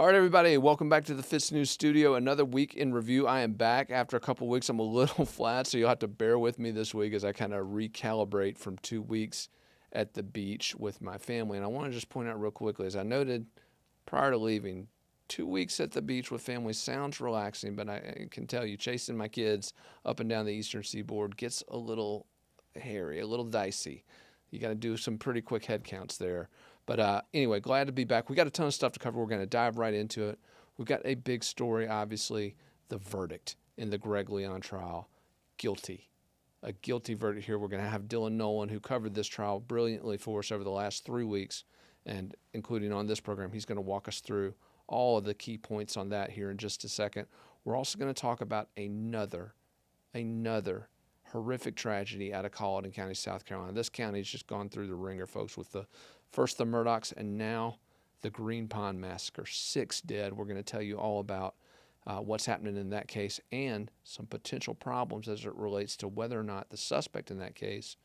All right, everybody, welcome back to the FITSNews studio. Another week in review. I am back after a couple weeks. I'm a little flat, so you'll have to bear with me this week as I kind of recalibrate from 2 weeks at the beach with my family. And I want to just point out real quickly, as I noted prior to leaving, 2 weeks at the beach with family sounds relaxing, but I can tell you, chasing my kids up and down the eastern seaboard gets a little hairy, a little dicey. You got to do some pretty quick head counts there. But anyway, glad to be back. We got a ton of stuff to cover. We're going to dive right into it. We've got a big story, obviously, the verdict in the Greg Leon trial. Guilty. A guilty verdict here. We're going to have Dylan Nolan, who covered this trial brilliantly for us over the last 3 weeks, and including on this program, he's going to walk us through all of the key points on that here in just a second. We're also going to talk about another horrific tragedy out of Colleton County, South Carolina. This county's just gone through the ringer, folks, with first the Murdaughs and now the Green Pond Massacre. 6 dead. We're going to tell you all about what's happening in that case and some potential problems as it relates to whether or not the suspect in that case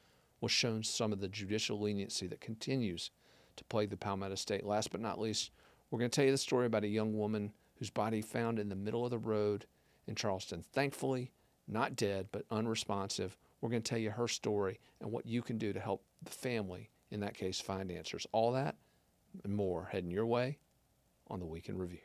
was shown some of the judicial leniency that continues to plague the Palmetto State. Last but not least, we're going to tell you the story about a young woman whose body found in the middle of the road in Charleston. Thankfully, not dead, but unresponsive. We're going to tell you her story and what you can do to help the family, in that case, find answers. All that and more heading your way on the Week in Review.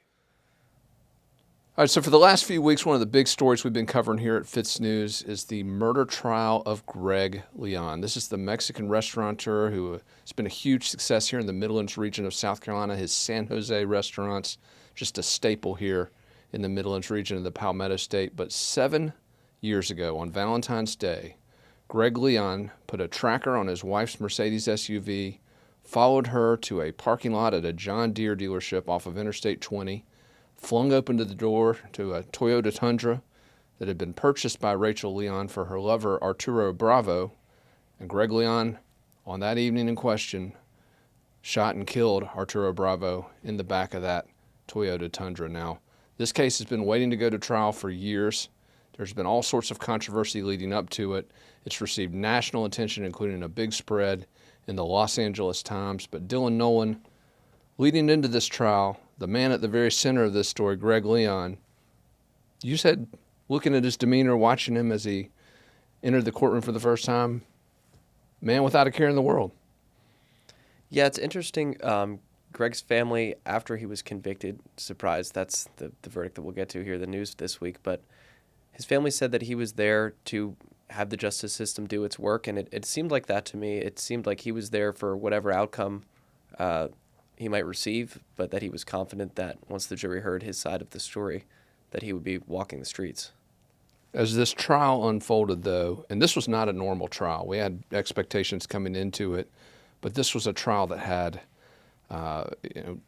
All right, so for the last few weeks, one of the big stories we've been covering here at FITSNews is the murder trial of Greg Leon. This is the Mexican restaurateur who has been a huge success here in the Midlands region of South Carolina. His San Jose restaurant's just a staple here in the Midlands region of the Palmetto State. But 7 years ago, on Valentine's Day, Greg Leon put a tracker on his wife's Mercedes SUV, followed her to a parking lot at a John Deere dealership off of Interstate 20, flung open the door to a Toyota Tundra that had been purchased by Rachel Leon for her lover Arturo Bravo, and Greg Leon, on that evening in question, shot and killed Arturo Bravo in the back of that Toyota Tundra. Now, this case has been waiting to go to trial for years. There's been all sorts of controversy leading up to it. It's received national attention, including a big spread in the Los Angeles Times. But Dylan Nolan, leading into this trial, the man at the very center of this story, Greg Leon, you said, looking at his demeanor, watching him as he entered the courtroom for the first time, man without a care in the world. Yeah, it's interesting. Greg's family, after he was convicted, surprised, that's the verdict that we'll get to here, the news this week, but his family said that he was there to have the justice system do its work, and it seemed like that to me. It seemed like he was there for whatever outcome he might receive, but that he was confident that once the jury heard his side of the story, that he would be walking the streets. As this trial unfolded, though, and this was not a normal trial. We had expectations coming into it, but this was a trial that had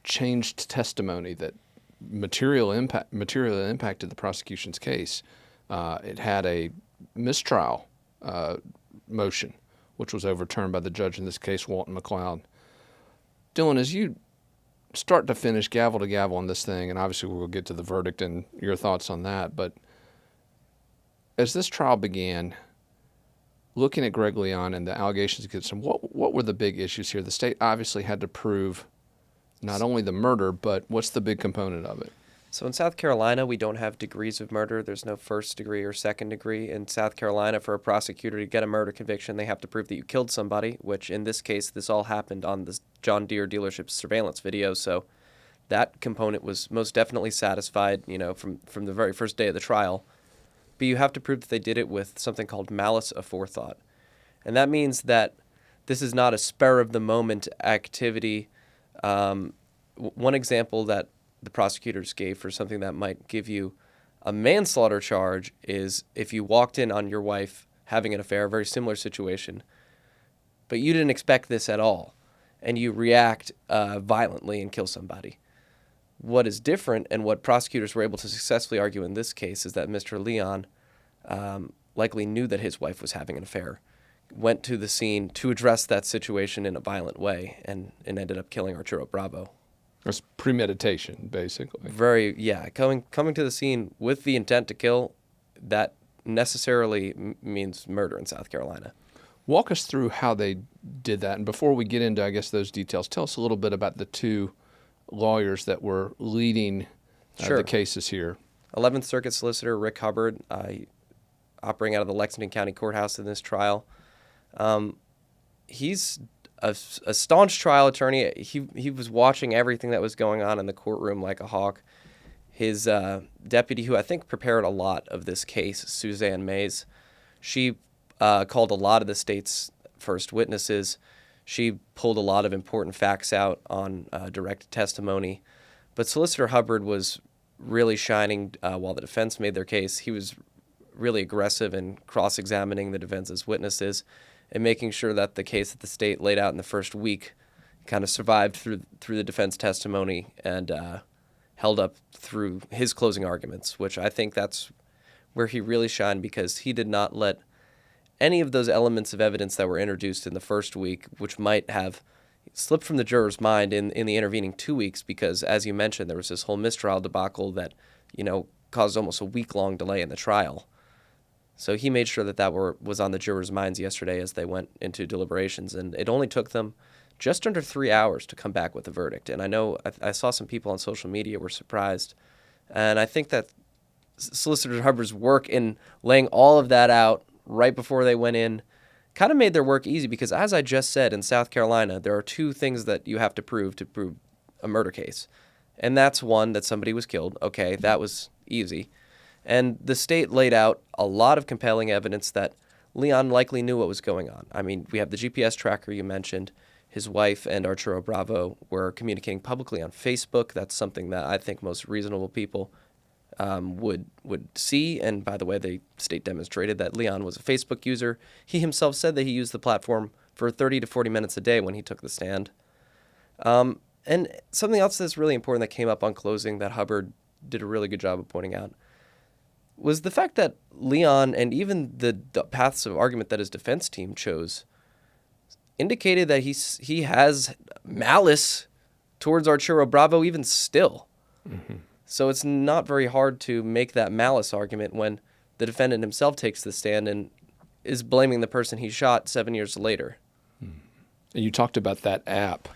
changed testimony that materially impacted the prosecution's case. It had a mistrial motion, which was overturned by the judge in this case, Walton McLeod. Dylan, as you start to finish gavel to gavel on this thing, and obviously we'll get to the verdict and your thoughts on that, but as this trial began, looking at Greg Leon and the allegations against him, what were the big issues here? The state obviously had to prove not only the murder, but what's the big component of it? So in South Carolina, we don't have degrees of murder. There's no first degree or second degree. In South Carolina, for a prosecutor to get a murder conviction, they have to prove that you killed somebody, which in this case, this all happened on the John Deere dealership surveillance video. So that component was most definitely satisfied, from the very first day of the trial. But you have to prove that they did it with something called malice aforethought. And that means that this is not a spur-of-the-moment activity. One example that the prosecutors gave for something that might give you a manslaughter charge is if you walked in on your wife having an affair, a very similar situation, but you didn't expect this at all, and you react violently and kill somebody. What is different, and what prosecutors were able to successfully argue in this case, is that Mr. Leon likely knew that his wife was having an affair, went to the scene to address that situation in a violent way, and ended up killing Arturo Bravo. It's premeditation, basically. Coming to the scene with the intent to kill, that necessarily means murder in South Carolina. Walk us through how they did that. And before we get into, I guess, those details, tell us a little bit about the two lawyers that were leading Sure. the cases here. 11th Circuit Solicitor Rick Hubbard, operating out of the Lexington County Courthouse in this trial. He's a staunch trial attorney. He was watching everything that was going on in the courtroom like a hawk. His deputy, who I think prepared a lot of this case, Suzanne Mays, she called a lot of the state's first witnesses. She pulled a lot of important facts out on direct testimony. But Solicitor Hubbard was really shining while the defense made their case. He was really aggressive in cross-examining the defense's witnesses and making sure that the case that the state laid out in the first week kind of survived through the defense testimony and held up through his closing arguments, which I think that's where he really shined, because he did not let any of those elements of evidence that were introduced in the first week, which might have slipped from the juror's mind in the intervening 2 weeks, because, as you mentioned, there was this whole mistrial debacle that, caused almost a week-long delay in the trial. So he made sure that was on the jurors' minds yesterday as they went into deliberations, and it only took them just under 3 hours to come back with a verdict. And I know I saw some people on social media were surprised, and I think that Solicitor Hubbard's work in laying all of that out right before they went in kind of made their work easy, because, as I just said, in South Carolina, there are two things that you have to prove a murder case. And that's one, that somebody was killed. Okay, that was easy. And the state laid out a lot of compelling evidence that Leon likely knew what was going on. I mean, we have the GPS tracker you mentioned. His wife and Arturo Bravo were communicating publicly on Facebook. That's something that I think most reasonable people would see. And by the way, the state demonstrated that Leon was a Facebook user. He himself said that he used the platform for 30 to 40 minutes a day when he took the stand. And something else that's really important that came up on closing that Hubbard did a really good job of pointing out was the fact that Leon, and even the paths of argument that his defense team chose, indicated that he has malice towards Arturo Bravo even still. Mm-hmm. So it's not very hard to make that malice argument when the defendant himself takes the stand and is blaming the person he shot 7 years later. And you talked about that app,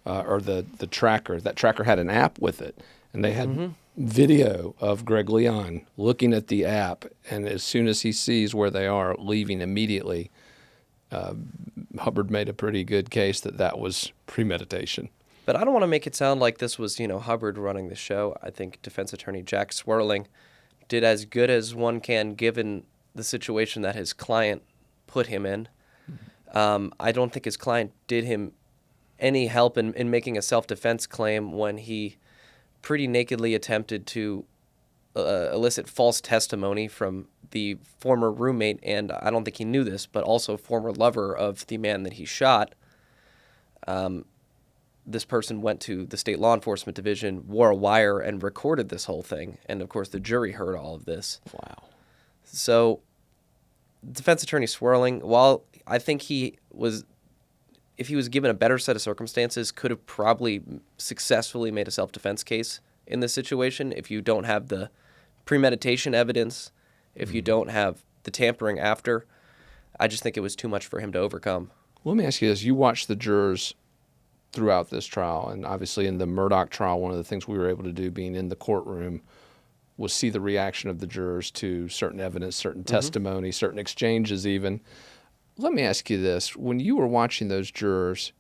or the tracker. That tracker had an app with it, and they had video of Greg Leon looking at the app, and as soon as he sees where they are, leaving immediately. Hubbard made a pretty good case that was premeditation. But I don't want to make it sound like this was, Hubbard running the show. I think defense attorney Jack Swerling did as good as one can given the situation that his client put him in. I don't think his client did him any help in making a self-defense claim when he pretty nakedly attempted to elicit false testimony from the former roommate, and I don't think he knew this, but also former lover of the man that he shot. This person went to the state law enforcement division, wore a wire, and recorded this whole thing. And, of course, the jury heard all of this. Wow. So defense attorney Swerling, while I think if he was given a better set of circumstances, could have probably successfully made a self-defense case in this situation if you don't have the premeditation evidence, if you don't have the tampering after. I just think it was too much for him to overcome. Let me ask you this. You watched the jurors throughout this trial, and obviously in the Murdaugh trial, one of the things we were able to do being in the courtroom was see the reaction of the jurors to certain evidence, certain testimony, certain exchanges even. Let me ask you this. When you were watching those jurors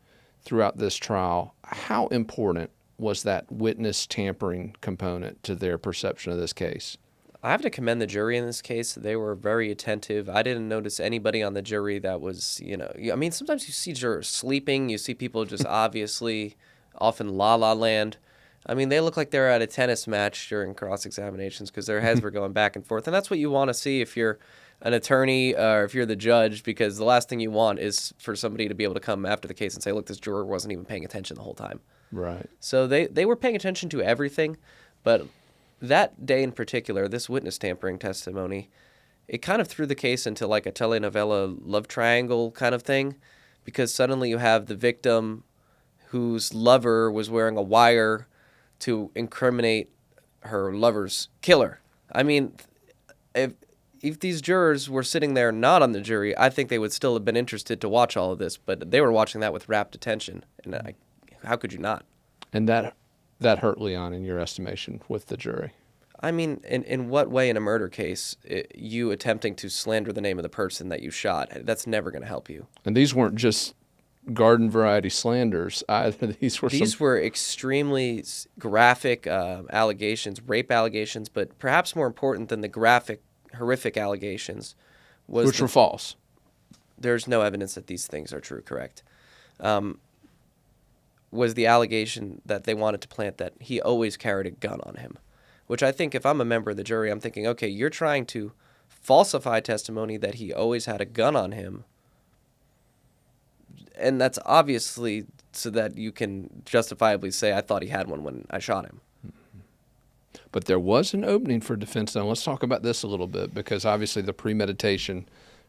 throughout this trial, how important was that witness tampering component to their perception of this case? I have to commend the jury in this case. They were very attentive. I didn't notice anybody on the jury that was, sometimes you see jurors sleeping. You see people just obviously off in la-la land. I mean, they look like they're at a tennis match during cross-examinations because their heads were going back and forth. And that's what you want to see if you're an attorney or if you're the judge, because the last thing you want is for somebody to be able to come after the case and say, look, this juror wasn't even paying attention the whole time. Right. So they were paying attention to everything, but that day in particular, this witness tampering testimony, it kind of threw the case into like a telenovela love triangle kind of thing, because suddenly you have the victim whose lover was wearing a wire to incriminate her lover's killer. I mean, if these jurors were sitting there not on the jury, I think they would still have been interested to watch all of this, but they were watching that with rapt attention, and how could you not? And that that hurt Leon in your estimation with the jury? I mean, in what way in a murder case, you attempting to slander the name of the person that you shot, that's never going to help you. And these weren't just garden variety slanders either. These were extremely graphic allegations, rape allegations, but perhaps more important than the graphic, horrific allegations was which were false. There's no evidence that these things are true, correct? Was the allegation that they wanted to plant that he always carried a gun on him, which I think if I'm a member of the jury, I'm thinking, okay, you're trying to falsify testimony that he always had a gun on him. And that's obviously so that you can justifiably say, I thought he had one when I shot him. But there was an opening for defense, though. Let's talk about this a little bit, because obviously the premeditation,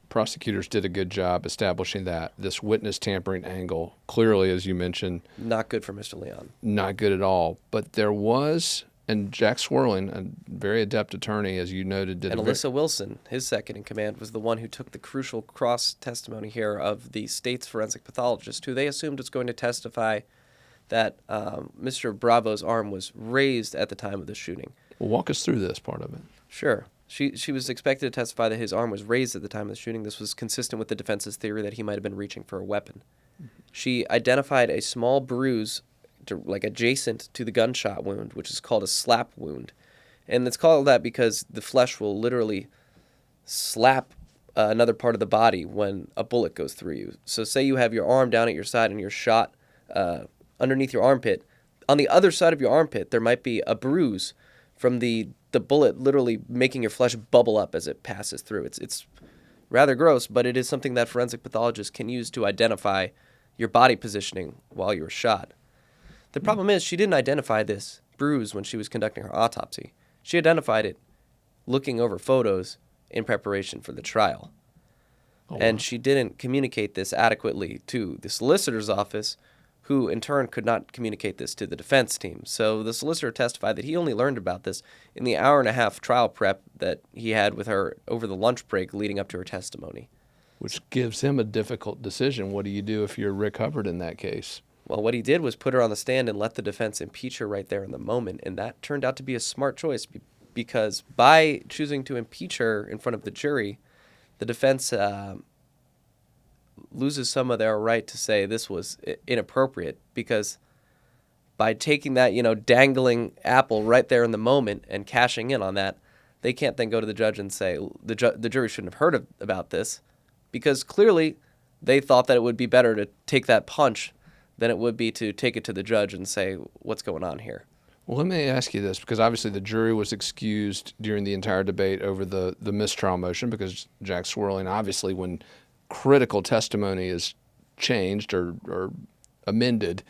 prosecutors did a good job establishing that. This witness tampering angle, clearly, as you mentioned, not good for Mr. Leon. Not good at all. But there was, and Jack Swerling, a very adept attorney, as you noted, did. And Alyssa Wilson, his second in command, was the one who took the crucial cross testimony here of the state's forensic pathologist, who they assumed was going to testify that Mr. Bravo's arm was raised at the time of the shooting. Well, walk us through this part of it. Sure. She was expected to testify that his arm was raised at the time of the shooting. This was consistent with the defense's theory that he might have been reaching for a weapon. She identified a small bruise, like adjacent to the gunshot wound, which is called a slap wound. And it's called that because the flesh will literally slap another part of the body when a bullet goes through you. So say you have your arm down at your side and you're shot underneath your armpit. On the other side of your armpit, there might be a bruise from the bullet literally making your flesh bubble up as it passes through. It's rather gross, but it is something that forensic pathologists can use to identify your body positioning while you were shot. The problem is she didn't identify this bruise when she was conducting her autopsy. She identified it looking over photos in preparation for the trial. And she didn't communicate this adequately to the solicitor's office, who in turn could not communicate this to the defense team. So the solicitor testified that he only learned about this in the hour-and-a-half trial prep that he had with her over the lunch break leading up to her testimony. Which gives him a difficult decision. What do you do if you're Rick Hubbard in that case? Well, what he did was put her on the stand and let the defense impeach her right there in the moment, and that turned out to be a smart choice because by choosing to impeach her in front of the jury, the defense loses some of their right to say this was inappropriate, because by taking that, dangling apple right there in the moment and cashing in on that, they can't then go to the judge and say the jury shouldn't have heard about this, because clearly they thought that it would be better to take that punch than it would be to take it to the judge and say, what's going on here? Well, let me ask you this, because obviously the jury was excused during the entire debate over the mistrial motion, because Jack Swerling, obviously, when critical testimony is changed or amended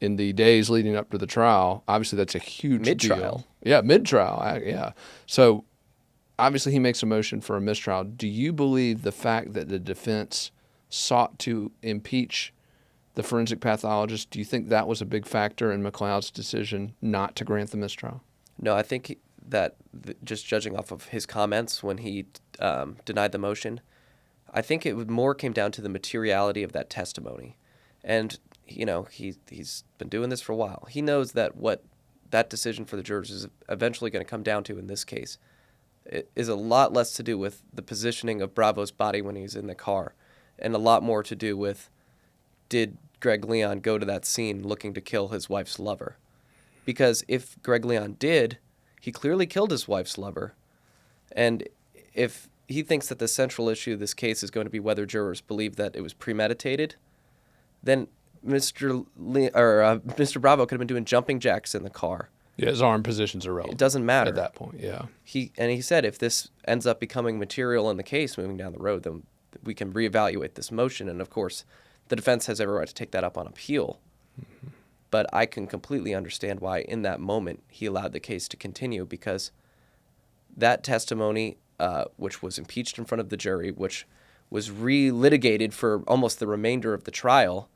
in the days leading up to the trial, obviously that's a huge mid-trial. deal. Yeah, mid-trial, yeah. So obviously he makes a motion for a mistrial. Do you believe the fact that the defense sought to impeach the forensic pathologist, do you think that was a big factor in McLeod's decision not to grant the mistrial? No, I think that just judging off of his comments when he denied the motion, I think it more came down to the materiality of that testimony. And, he's been doing this for a while. He knows that what that decision for the jurors is eventually going to come down to in this case it is a lot less to do with the positioning of Bravo's body when he's in the car, and a lot more to do with, did Greg Leon go to that scene looking to kill his wife's lover? Because if Greg Leon did, he clearly killed his wife's lover. And if he thinks that the central issue of this case is going to be whether jurors believe that it was premeditated, then Mr. Bravo could have been doing jumping jacks in the car. Yeah, his arm positions are relevant. It doesn't matter at that point. Yeah. He said if this ends up becoming material in the case moving down the road, then we can reevaluate this motion. And of course, the defense has every right to take that up on appeal. Mm-hmm. But I can completely understand why in that moment he allowed the case to continue, because that testimony, which was impeached in front of the jury, which was re-litigated for almost the remainder of the trial,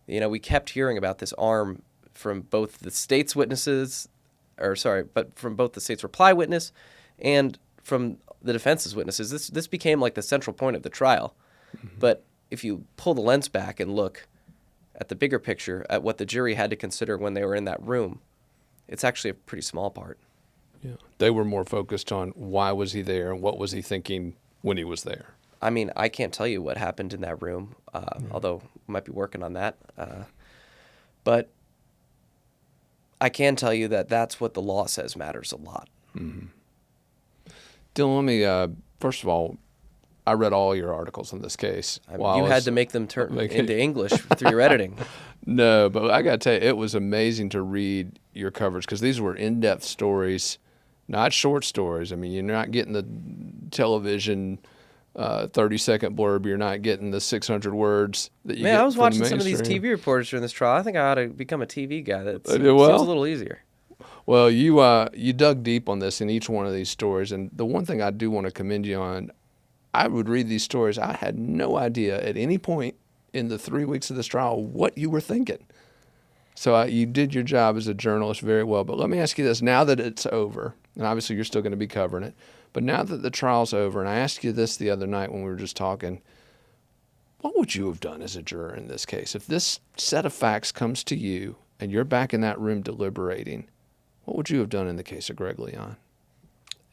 we kept hearing about this arm from both the state's witnesses, from both the state's reply witness and from the defense's witnesses. This became like the central point of the trial. Mm-hmm. But if you pull the lens back and look at the bigger picture, at what the jury had to consider when they were in that room, it's actually a pretty small part. Yeah. They were more focused on why was he there and what was he thinking when he was there. I mean, I can't tell you what happened in that room, although we might be working on that. But I can tell you that that's what the law says matters a lot. Mm-hmm. Dylan, let me, first of all, I read all your articles on this case. You had to make them turn into English through your editing. No, but I got to tell you, it was amazing to read your coverage because these were in-depth stories, not short stories. I mean, you're not getting the television 30-second blurb. You're not getting the 600 words that you get. Man, I was from watching the some of these mainstream. TV reporters during this trial. I think I ought to become a TV guy. That seems well? a little easier. Well, you dug deep on this in each one of these stories, and the one thing I do want to commend you on, I would read these stories. I had no idea at any point in the 3 weeks of this trial what you were thinking. So you did your job as a journalist very well. But let me ask you this. Now that it's over, and obviously you're still going to be covering it, but now that the trial's over, and I asked you this the other night when we were just talking, what would you have done as a juror in this case? If this set of facts comes to you and you're back in that room deliberating, what would you have done in the case of Greg Leon?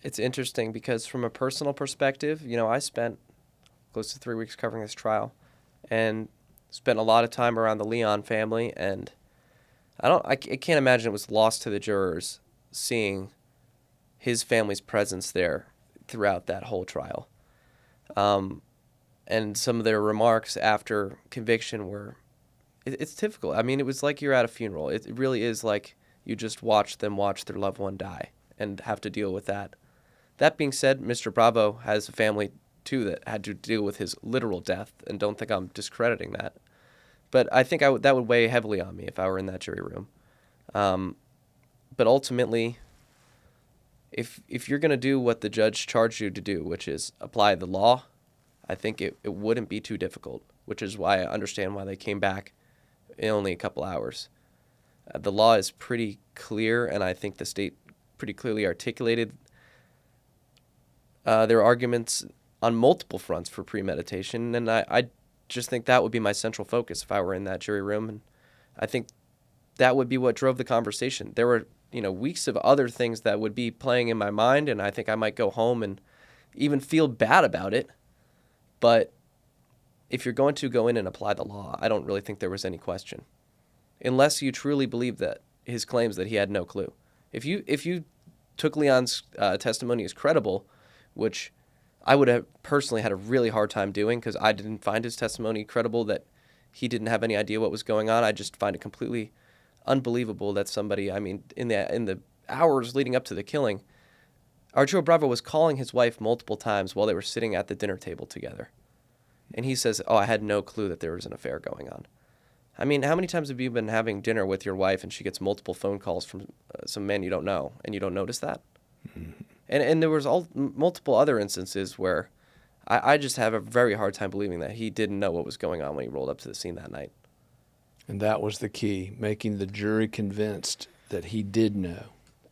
It's interesting because from a personal perspective, I spent close to 3 weeks covering this trial and spent a lot of time around the Leon family, and I can't imagine it was lost to the jurors seeing his family's presence there throughout that whole trial. And some of their remarks after conviction were, it's difficult. I mean, it was like you're at a funeral. It really is like you just watched them watch their loved one die and have to deal with that. That being said, Mr. Bravo has a family, too, that had to deal with his literal death, and don't think I'm discrediting that. But I think that would weigh heavily on me if I were in that jury room. But ultimately, if you're going to do what the judge charged you to do, which is apply the law, I think it wouldn't be too difficult, which is why I understand why they came back in only a couple hours. The law is pretty clear, and I think the state pretty clearly articulated their arguments on multiple fronts for premeditation, and I just think that would be my central focus if I were in that jury room, and I think that would be what drove the conversation. There were, weeks of other things that would be playing in my mind, and I think I might go home and even feel bad about it, but if you're going to go in and apply the law, I don't really think there was any question, unless you truly believe that his claims that he had no clue. If you took Leon's testimony as credible, which I would have personally had a really hard time doing because I didn't find his testimony credible that he didn't have any idea what was going on. I just find it completely unbelievable that somebody, in the hours leading up to the killing, Arturo Bravo was calling his wife multiple times while they were sitting at the dinner table together. And he says, I had no clue that there was an affair going on. How many times have you been having dinner with your wife and she gets multiple phone calls from some man you don't know and you don't notice that? Mm-hmm. And there was multiple other instances where I just have a very hard time believing that he didn't know what was going on when he rolled up to the scene that night. And that was the key, making the jury convinced that he did know.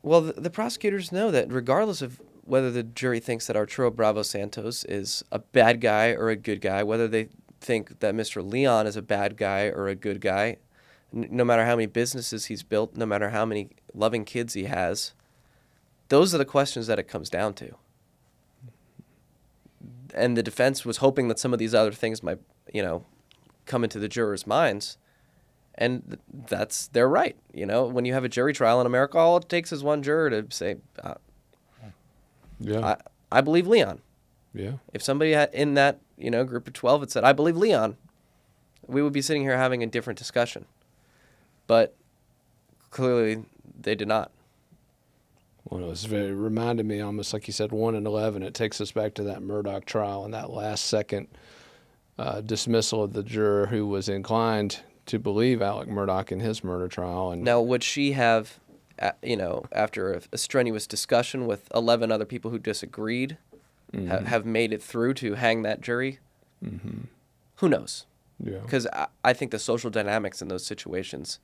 Well, the prosecutors know that regardless of whether the jury thinks that Arturo Bravo Santos is a bad guy or a good guy, whether they think that Mr. Leon is a bad guy or a good guy, no matter how many businesses he's built, no matter how many loving kids he has, those are the questions that it comes down to. And the defense was hoping that some of these other things might, come into the jurors' minds. And they're right. When you have a jury trial in America, all it takes is one juror to say, I believe Leon. Yeah. If somebody in that, group of 12 had said, I believe Leon, we would be sitting here having a different discussion. But clearly they did not. Well, it reminded me almost like you said, 1 and 11. It takes us back to that Murdaugh trial and that last second dismissal of the juror who was inclined to believe Alec Murdaugh in his murder trial. And now, would she have, after a strenuous discussion with 11 other people who disagreed, mm-hmm. have made it through to hang that jury? Mm-hmm. Who knows? Yeah. Because I think the social dynamics in those situations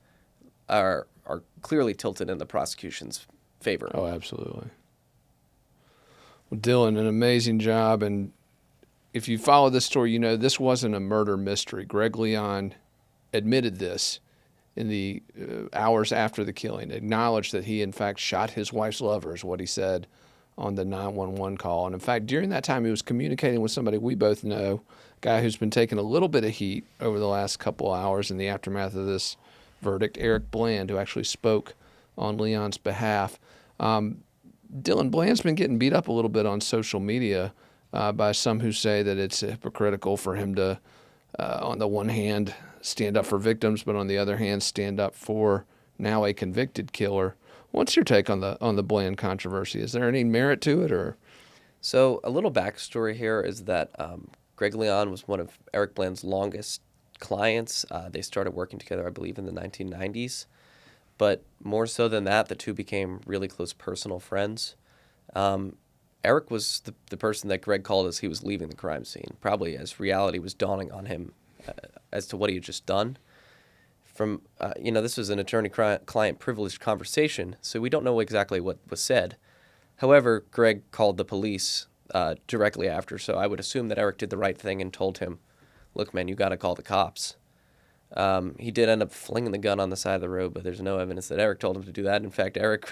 are clearly tilted in the prosecution's favor. Oh, absolutely. Well, Dylan, an amazing job. And if you follow this story, this wasn't a murder mystery. Greg Leon admitted this in the hours after the killing, acknowledged that he, in fact, shot his wife's lover, is what he said on the 911 call. And in fact, during that time, he was communicating with somebody we both know, a guy who's been taking a little bit of heat over the last couple of hours in the aftermath of this verdict, Eric Bland, who actually spoke on Leon's behalf. Dylan Bland's been getting beat up a little bit on social media by some who say that it's hypocritical for him to, on the one hand, stand up for victims, but on the other hand, stand up for now a convicted killer. What's your take on the Bland controversy? Is there any merit to it, or? So a little backstory here is that Greg Leon was one of Eric Bland's longest clients. They started working together, I believe, in the 1990s. But more so than that, the two became really close personal friends. Eric was the person that Greg called as he was leaving the crime scene, probably as reality was dawning on him as to what he had just done. This was an attorney-client privileged conversation, so we don't know exactly what was said. However, Greg called the police directly after, so I would assume that Eric did the right thing and told him, look, man, you got to call the cops. He did end up flinging the gun on the side of the road, but there's no evidence that Eric told him to do that. In fact, Eric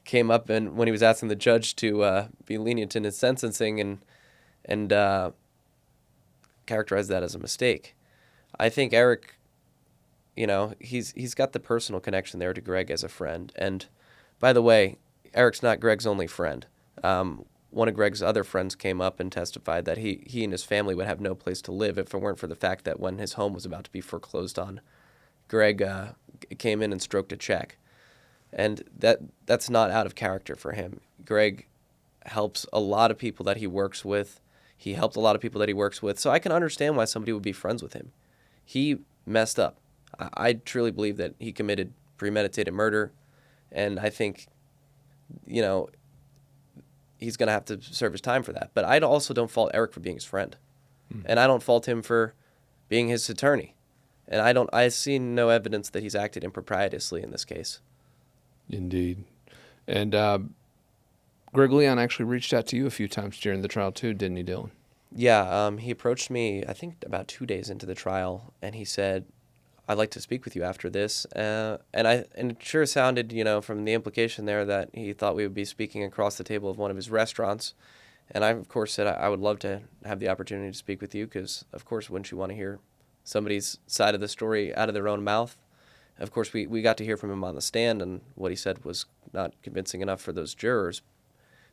came up and when he was asking the judge to be lenient in his sentencing and characterized that as a mistake. I think Eric, he's got the personal connection there to Greg as a friend. And by the way, Eric's not Greg's only friend. One of Greg's other friends came up and testified that he and his family would have no place to live if it weren't for the fact that when his home was about to be foreclosed on, Greg came in and stroked a check. And that's not out of character for him. Greg helps a lot of people that he works with. He helped a lot of people that he works with. So I can understand why somebody would be friends with him. He messed up. I truly believe that he committed premeditated murder. And I think, he's going to have to serve his time for that. But I also don't fault Eric for being his friend. And I don't fault him for being his attorney. And I see no evidence that he's acted improprietously in this case. Indeed. And Greg Leon actually reached out to you a few times during the trial too, didn't he, Dylan? Yeah, he approached me, I think, about 2 days into the trial, and he said, I'd like to speak with you after this. And it sure sounded, from the implication there that he thought we would be speaking across the table of one of his restaurants. And I, of course, said I would love to have the opportunity to speak with you because, of course, wouldn't you want to hear somebody's side of the story out of their own mouth? Of course, we got to hear from him on the stand, and what he said was not convincing enough for those jurors.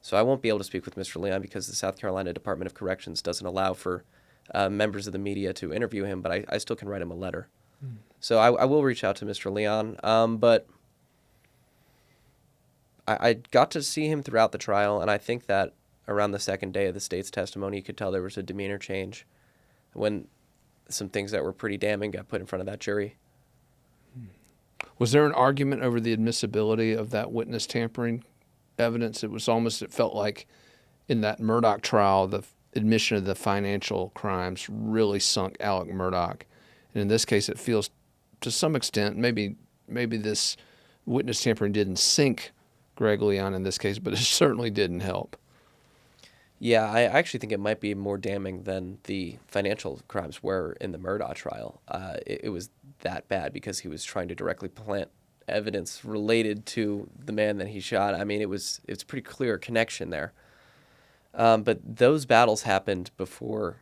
So I won't be able to speak with Mr. Leon because the South Carolina Department of Corrections doesn't allow for members of the media to interview him, but I still can write him a letter. So I will reach out to Mr. Leon, but I got to see him throughout the trial, and I think that around the second day of the state's testimony, you could tell there was a demeanor change when some things that were pretty damning got put in front of that jury. Was there an argument over the admissibility of that witness tampering evidence? It felt like in that Murdaugh trial, the admission of the financial crimes really sunk Alec Murdaugh. And in this case, it feels to some extent, maybe this witness tampering didn't sink Greg Leon in this case, but it certainly didn't help. Yeah, I actually think it might be more damning than the financial crimes were in the Murdaugh trial. It was that bad because he was trying to directly plant evidence related to the man that he shot. I mean, it's a pretty clear connection there. But those battles happened before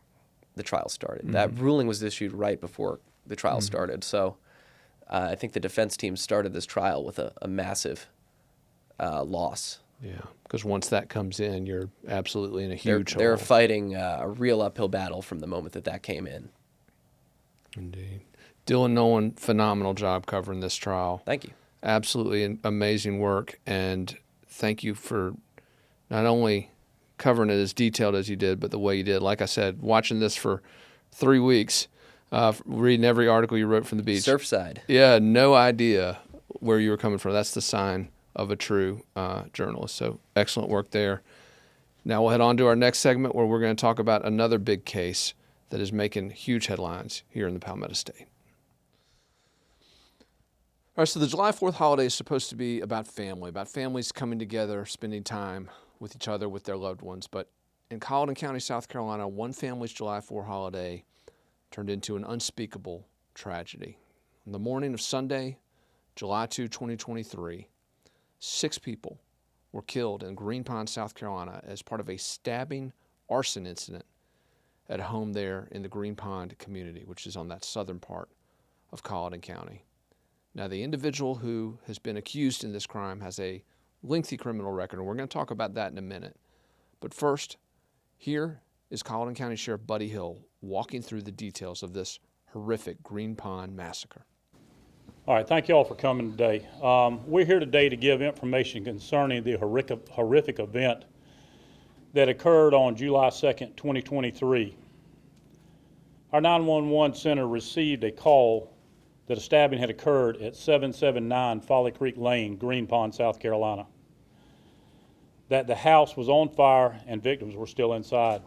the trial started. Mm-hmm. That ruling was issued right before the trial started. So I think the defense team started this trial with a massive loss. Yeah, because once that comes in, you're absolutely in a huge hole. They're fighting a real uphill battle from the moment that came in. Indeed. Dylan Nolan, phenomenal job covering this trial. Thank you. Absolutely amazing work, and thank you for not only covering it as detailed as you did, but the way you did. Like I said, watching this for 3 weeks, reading every article you wrote from the beach. Surfside. Yeah, no idea where you were coming from. That's the sign of a true journalist. So excellent work there. Now we'll head on to our next segment where we're going to talk about another big case that is making huge headlines here in the Palmetto State. All right, so the July 4th holiday is supposed to be about family, about families coming together, spending time with each other, with their loved ones. But in Colleton County, South Carolina, one family's July 4th holiday turned into an unspeakable tragedy. On the morning of Sunday, July 2, 2023, 6 people were killed in Green Pond, South Carolina as part of a stabbing arson incident at a home there in the Green Pond community, which is on that southern part of Colleton County. Now, the individual who has been accused in this crime has a lengthy criminal record, and we're going to talk about that in a minute. But first, here is Colleton County Sheriff Buddy Hill walking through the details of this horrific Green Pond massacre. All right, thank you all for coming today. We're here today to give information concerning the horrific event that occurred on July 2nd, 2023. Our 911 center received a call that a stabbing had occurred at 779 Folly Creek Lane, Green Pond, South Carolina, that the house was on fire and victims were still inside.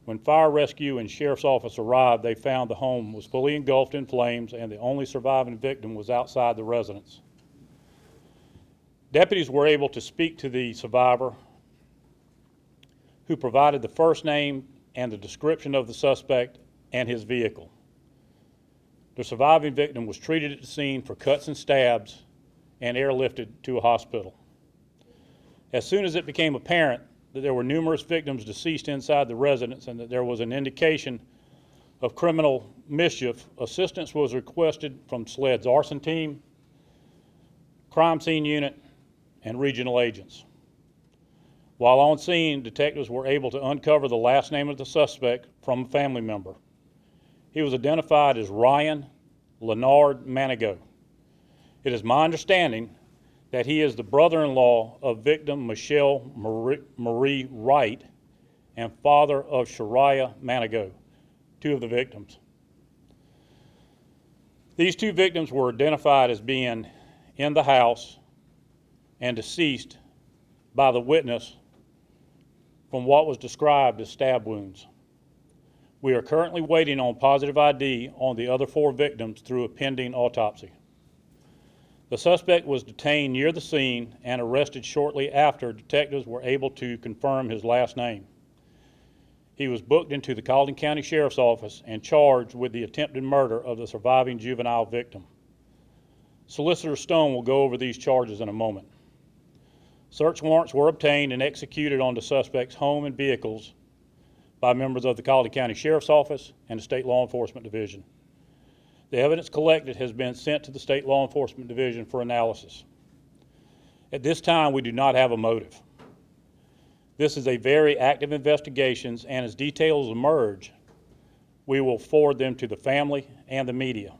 When fire rescue and sheriff's office arrived, they found the home was fully engulfed in flames and the only surviving victim was outside the residence. Deputies were able to speak to the survivor, who provided the first name and the description of the suspect and his vehicle. The surviving victim was treated at the scene for cuts and stabs and airlifted to a hospital. As soon as it became apparent that there were numerous victims deceased inside the residence and that there was an indication of criminal mischief, assistance was requested from SLED's arson team, crime scene unit, and regional agents. While on scene, detectives were able to uncover the last name of the suspect from a family member. He was identified as Ryan Leonard Manigault. It is my understanding that he is the brother-in-law of victim Michelle Marie Wright and father of Shariah Manigault, 2 of the victims. These 2 victims were identified as being in the house and deceased by the witness from what was described as stab wounds. We are currently waiting on positive ID on the other 4 victims through a pending autopsy. The suspect was detained near the scene and arrested shortly after detectives were able to confirm his last name. He was booked into the Colleton County Sheriff's Office and charged with the attempted murder of the surviving juvenile victim. Solicitor Stone will go over these charges in a moment. Search warrants were obtained and executed on the suspect's home and vehicles by members of the Colleton County Sheriff's Office and the State Law Enforcement Division. The evidence collected has been sent to the State Law Enforcement Division for analysis. At this time, we do not have a motive. This is a very active investigation, and as details emerge, we will forward them to the family and the media.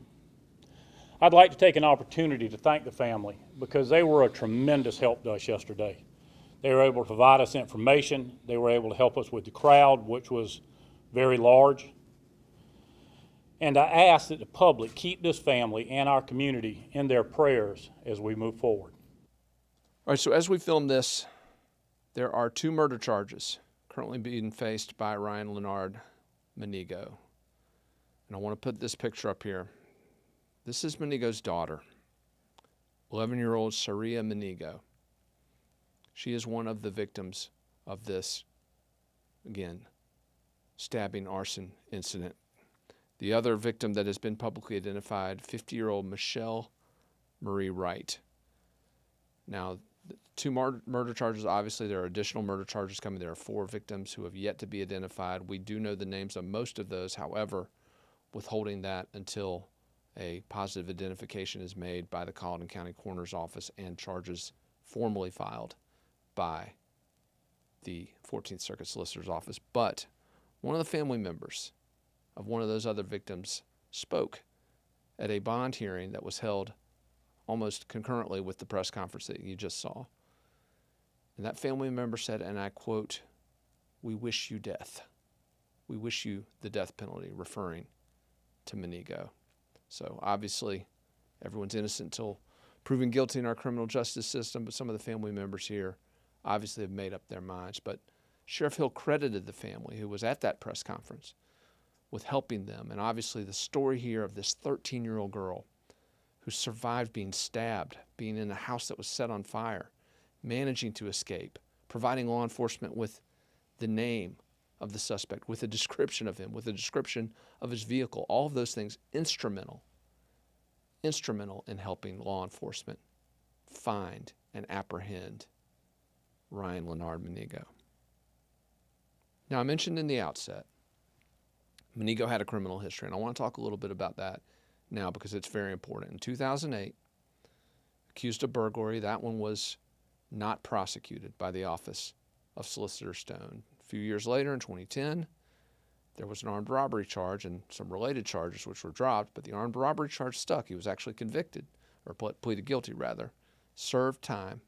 I'd like to take an opportunity to thank the family because they were a tremendous help to us yesterday. They were able to provide us information. They were able to help us with the crowd, which was very large. And I ask that the public keep this family and our community in their prayers as we move forward. All right, so as we film this, there are 2 murder charges currently being faced by Ryan Leonard Manigault. And I want to put this picture up here. This is Manigault's daughter, 11-year-old Shariah Manigault. She is one of the victims of this, again, stabbing arson incident. The other victim that has been publicly identified, 50-year-old Michelle Marie Wright. Now, 2 murder charges, obviously there are additional murder charges coming. There are 4 victims who have yet to be identified. We do know the names of most of those, however, withholding that until a positive identification is made by the Colleton County Coroner's Office and charges formally filed by the 14th Circuit Solicitor's Office. But one of the family members of one of those other victims spoke at a bond hearing that was held almost concurrently with the press conference that you just saw. And that family member said, and I quote, "We wish you death. We wish you the death penalty," referring to Manigault. So obviously everyone's innocent until proven guilty in our criminal justice system, but some of the family members here obviously have made up their minds. But Sheriff Hill credited the family who was at that press conference with helping them. And obviously the story here of this 13-year-old girl who survived being stabbed, being in a house that was set on fire, managing to escape, providing law enforcement with the name of the suspect, with a description of him, with a description of his vehicle, all of those things instrumental instrumental in helping law enforcement find and apprehend Ryan Leonard Monigo. Now, I mentioned in the outset, Monigo had a criminal history, and I want to talk a little bit about that now because it's very important. In 2008, accused of burglary, that one was not prosecuted by the Office of Solicitor Stone. A few years later, in 2010, there was an armed robbery charge and some related charges which were dropped, but the armed robbery charge stuck. He was actually convicted, or pleaded guilty rather, served time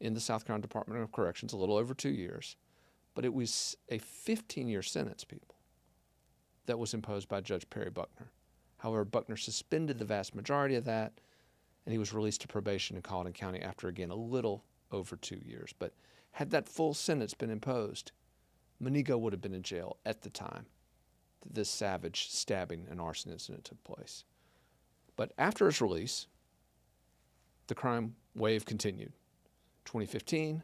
in the South Carolina Department of Corrections, a little over 2 years, but it was a 15-year sentence, people, that was imposed by Judge Perry Buckner. However, Buckner suspended the vast majority of that, and he was released to probation in Colleton County after, again, a little over 2 years. But had that full sentence been imposed, Monigo would have been in jail at the time that this savage stabbing and arson incident took place. But after his release, the crime wave continued. 2015,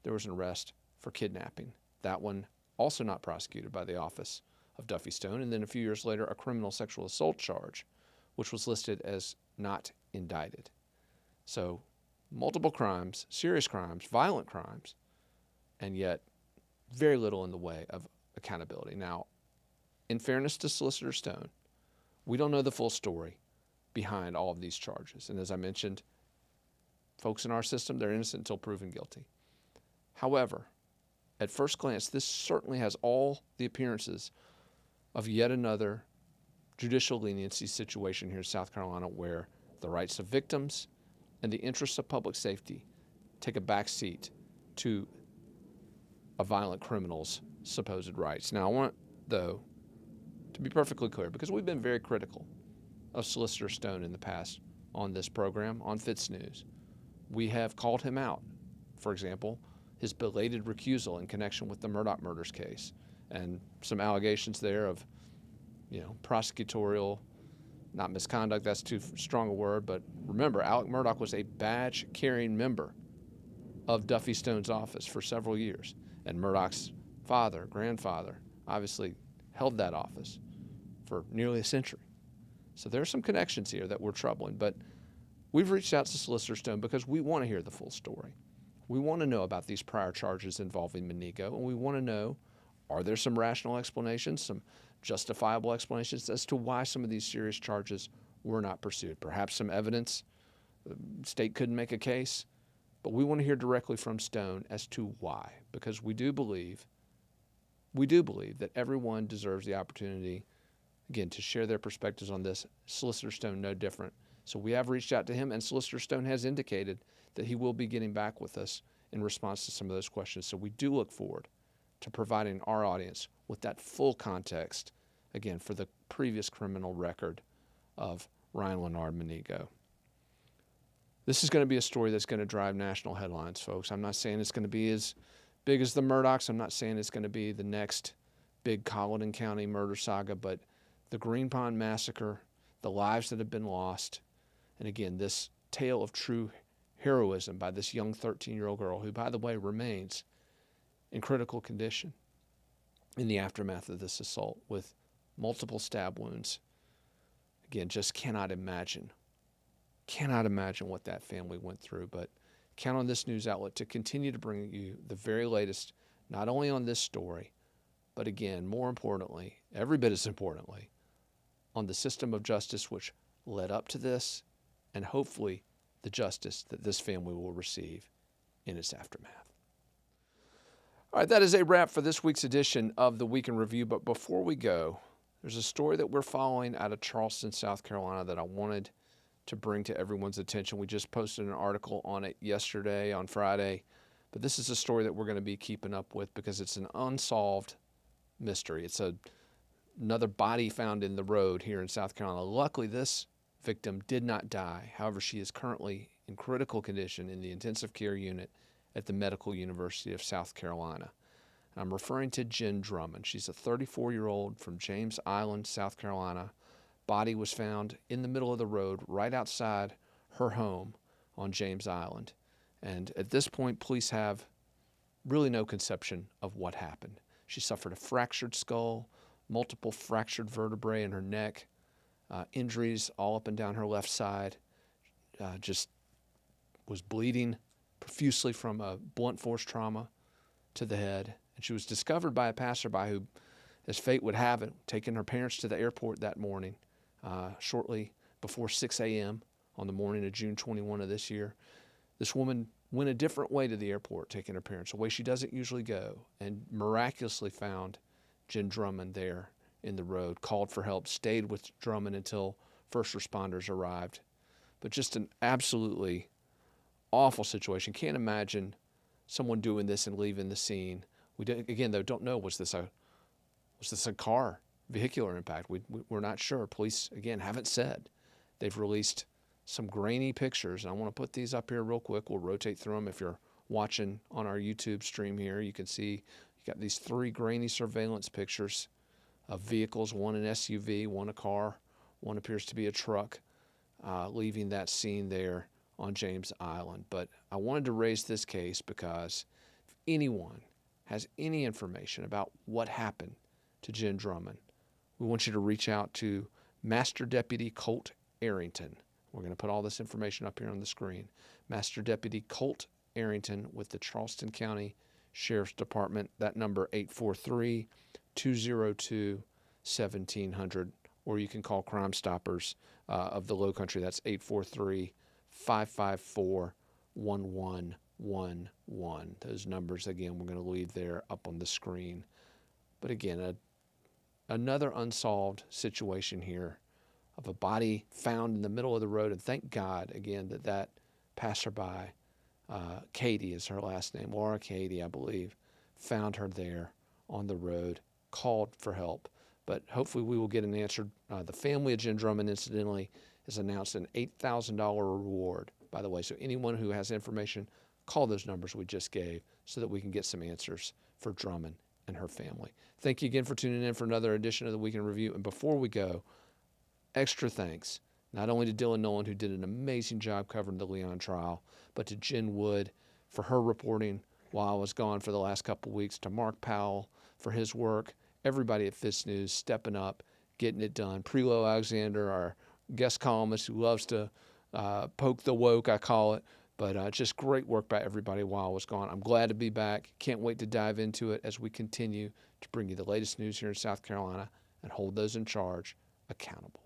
there was an arrest for kidnapping. That one also not prosecuted by the Office of Duffy Stone. And then a few years later, a criminal sexual assault charge, which was listed as not indicted. So multiple crimes, serious crimes, violent crimes, and yet very little in the way of accountability. Now, in fairness to Solicitor Stone, we don't know the full story behind all of these charges. And as I mentioned, folks in our system, they're innocent until proven guilty. However, at first glance, this certainly has all the appearances of yet another judicial leniency situation here in South Carolina where the rights of victims and the interests of public safety take a back seat to a violent criminal's supposed rights. Now, I want, though, to be perfectly clear, because we've been very critical of Solicitor Stone in the past on this program, on FITSNews. We have called him out, for example, his belated recusal in connection with the Murdaugh murders case and some allegations there of, prosecutorial, not misconduct, that's too strong a word, but remember, Alec Murdaugh was a badge-carrying member of Duffy Stone's office for several years, and Murdaugh's father, grandfather, obviously held that office for nearly a century. So there are some connections here that were troubling, but we've reached out to Solicitor Stone because we want to hear the full story. We want to know about these prior charges involving Monigo, and we want to know, are there some rational explanations, some justifiable explanations as to why some of these serious charges were not pursued? Perhaps some evidence, the state couldn't make a case, but we want to hear directly from Stone as to why, because we do believe that everyone deserves the opportunity, again, to share their perspectives on this. Solicitor Stone, no different. So we have reached out to him, and Solicitor Stone has indicated that he will be getting back with us in response to some of those questions. So we do look forward to providing our audience with that full context, again, for the previous criminal record of Ryan Leonard Monigo. This is going to be a story that's going to drive national headlines, folks. I'm not saying it's going to be as big as the Murdaughs. I'm not saying it's going to be the next big Colleton County murder saga, but the Green Pond Massacre, the lives that have been lost, and again, this tale of true heroism by this young 13-year-old girl who, by the way, remains in critical condition in the aftermath of this assault with multiple stab wounds. Again, just cannot imagine what that family went through, but count on this news outlet to continue to bring you the very latest, not only on this story, but again, more importantly, every bit as importantly, on the system of justice which led up to this, and hopefully the justice that this family will receive in its aftermath. All right, that is a wrap for this week's edition of the Week in Review, but before we go, there's a story that we're following out of Charleston, South Carolina that I wanted to bring to everyone's attention. We just posted an article on it yesterday, on Friday, but this is a story that we're going to be keeping up with because it's an unsolved mystery. It's another body found in the road here in South Carolina. Luckily, this victim did not die. However, she is currently in critical condition in the intensive care unit at the Medical University of South Carolina. I'm referring to Jen Drummond. She's a 34-year-old from James Island, South Carolina. Body was found in the middle of the road right outside her home on James Island. And at this point, police have really no conception of what happened. She suffered a fractured skull, multiple fractured vertebrae in her neck, injuries all up and down her left side, just was bleeding profusely from a blunt force trauma to the head. And she was discovered by a passerby who, as fate would have it, taken her parents to the airport that morning, shortly before 6 a.m. on the morning of June 21 of this year. This woman went a different way to the airport, taking her parents, a way she doesn't usually go, and miraculously found Jen Drummond there in the road, called for help, stayed with Drummond until first responders arrived. But just an absolutely awful situation. Can't imagine someone doing this and leaving the scene. We again, though, don't know, was this a car, vehicular impact? We're not sure. Police, again, haven't said. They've released some grainy pictures, and I want to put these up here real quick. We'll rotate through them. If you're watching on our YouTube stream here, you can see you got these 3 grainy surveillance pictures of vehicles, one an SUV, one a car, one appears to be a truck, leaving that scene there on James Island. But I wanted to raise this case because if anyone has any information about what happened to Jen Drummond, we want you to reach out to Master Deputy Colt Arrington. We're going to put all this information up here on the screen. Master Deputy Colt Arrington with the Charleston County Sheriff's Department. That number 843-202-1700, or you can call Crime Stoppers of the Low Country. That's 843-554-1111. Those numbers, again, we're going to leave there up on the screen. But again, another unsolved situation here of a body found in the middle of the road. And thank God, again, that passerby, Katie is her last name, Laura Katie, I believe, found her there on the road, called for help. But hopefully we will get an answer. The family of Jen Drummond, incidentally, has announced an $8,000 reward, by the way. So anyone who has information, call those numbers we just gave so that we can get some answers for Drummond and her family. Thank you again for tuning in for another edition of the Weekend Review. And before we go, extra thanks, not only to Dylan Nolan, who did an amazing job covering the Leon trial, but to Jen Wood for her reporting while I was gone for the last couple of weeks, to Mark Powell for his work, everybody at FITSNews stepping up, getting it done. Prelo Alexander, our guest columnist who loves to poke the woke, I call it, but just great work by everybody while I was gone. I'm glad to be back. Can't wait to dive into it as we continue to bring you the latest news here in South Carolina and hold those in charge accountable.